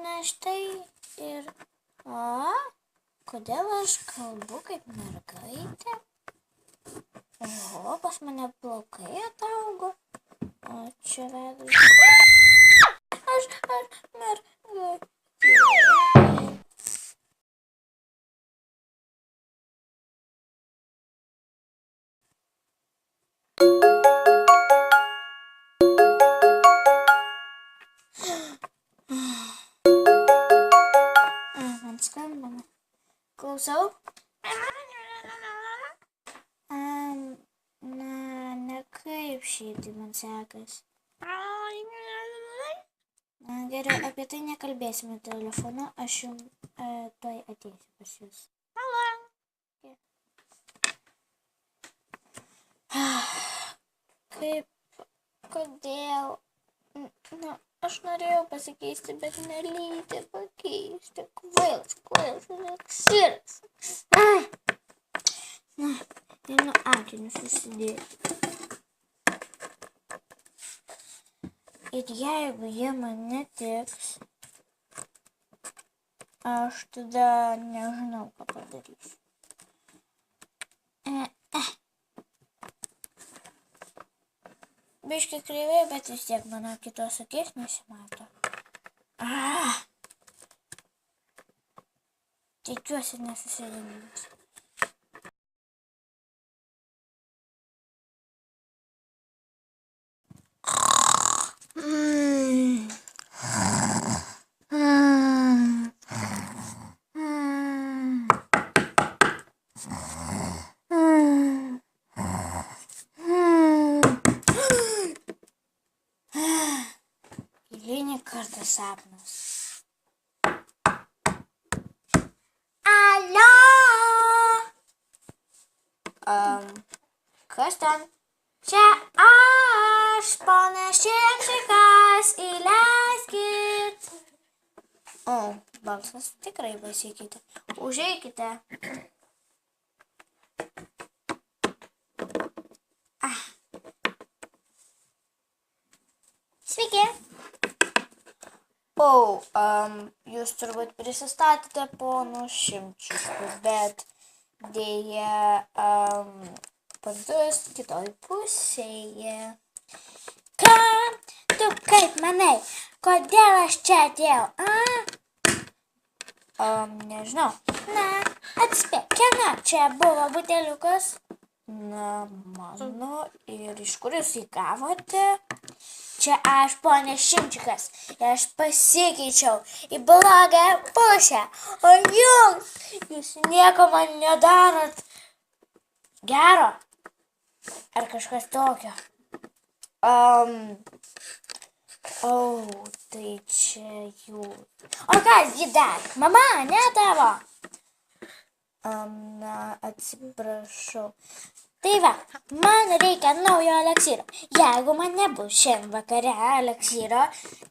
Na štai ir... Kodėl aš kalbu kaip mergaitė? Oho, pas mane plaukai ataugo. O čia veidas. Aš mergaitė. Man skambina. Klausau? Ne kaip šitai man sekas. Geriau, apie tai nekalbėsime telefonu, aš jums tuoj ateisiu pas jūs. Kaip, kodėl? Aš norėjau pasikeisti, bet nelytė pakeisti. Kvailas eleksyras. Einu akinius susidėti. Ir jeigu jie man netiks, aš tada nežinau, ką padarysiu. Biški kreivai, bet vis tiek mano kitos akis nesimato. Tikiuosi nesusirinkimas. Eilinį kartą sapnas. Alio! Kas ten? Čia aš, ponas Šimčikas, įleiskit. O, balsas tikrai pasikeitė. Užeikite. Sveiki. Jūs turbūt prisistatėte ponus Šimčikus, bet dėja parduotuvės kitoj pusėje. Ką? Tu kaip manai, kodėl aš čia atėjau, Nežinau. Na, atspėk, kieno čia buvo buteliukas? Na, mano. Ir iš kur jūs jį gavote? Čia aš, ponė Šimčikas, ir aš pasikeičiau į blogąją pusę, o jūs nieko man nedarot gero, ar kažkas tokio. Tai čia jūs. O kas jį dar? Mama, ne tavo? Na, atsiprašau. Tai va, man reikia naujo eleksyro. Jeigu man nebus šiandien vakare eleksyro,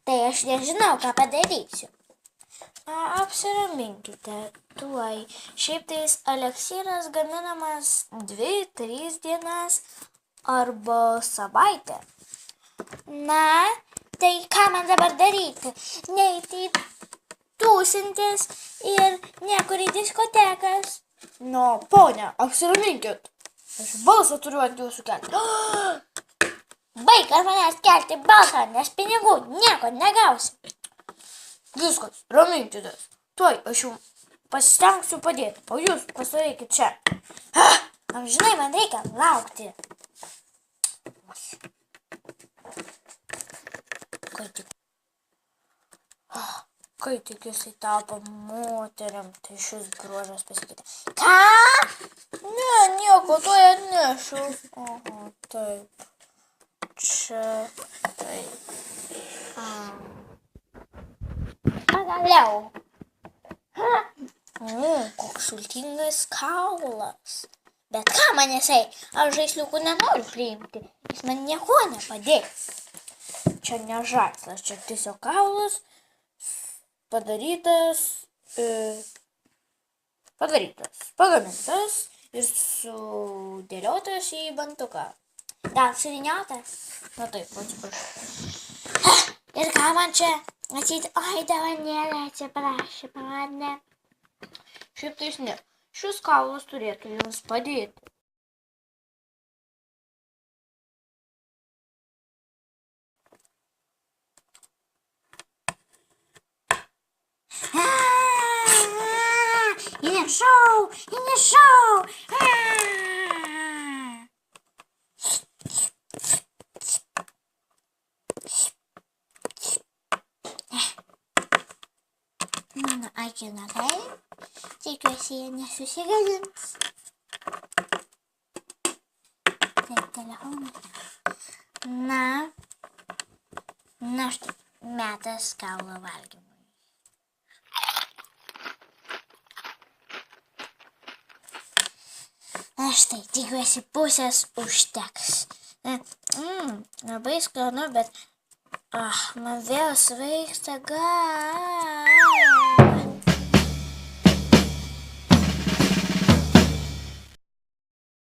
tai aš nežinau, ką padarysiu. Apsiraminkite tuoj. Šiaip tais eleksyras gaminamas 2-3 dienas arba savaitę. Na, tai ką man dabar daryti? Neiti tūsintis ir niekur į diskotekas. Nu, ponia, apsiraminkit. Aš balsą turiu ant jūsų kelti. Baik ar manęs kelti balsą, nes pinigų nieko negausi. Viskas, raminkitės. Tuoj aš jums pasistengsiu padėti, o jūs pastovėkit čia. Amžinai man reikia laukti. Kai tik jisai tapo moteriam, tai šis grožas pasikeitė. Ką? Ne, nieko, tuoj atnešu. Oho, taip. Čia, taip. Pagaliau. Koks sultingas kaulas. Bet ką man jisai? Aš žaisliukų nenoriu priimti. Jis man nieko nepadės. Čia ne žaislas, čia tiesiog kaulas. Pagamintas ir sudėliotas į bantuką. Gal suvyniotas? Na taip, atsiprašau. Ir ką man čia atsiti? Oi, Dovanėlė, atsiprašau, mane. Šiaip tais ne. Šis kaulas turėtų jums padėti. Įnešau. Mano akį nagai. Tikiuosi, jie nesusigadins. Taip, telefonas. Na štai, metas kaulo valgymui. Na štai, tikiuosi, pusės užteks. Labai skanu, bet man vėl svaigsta galva.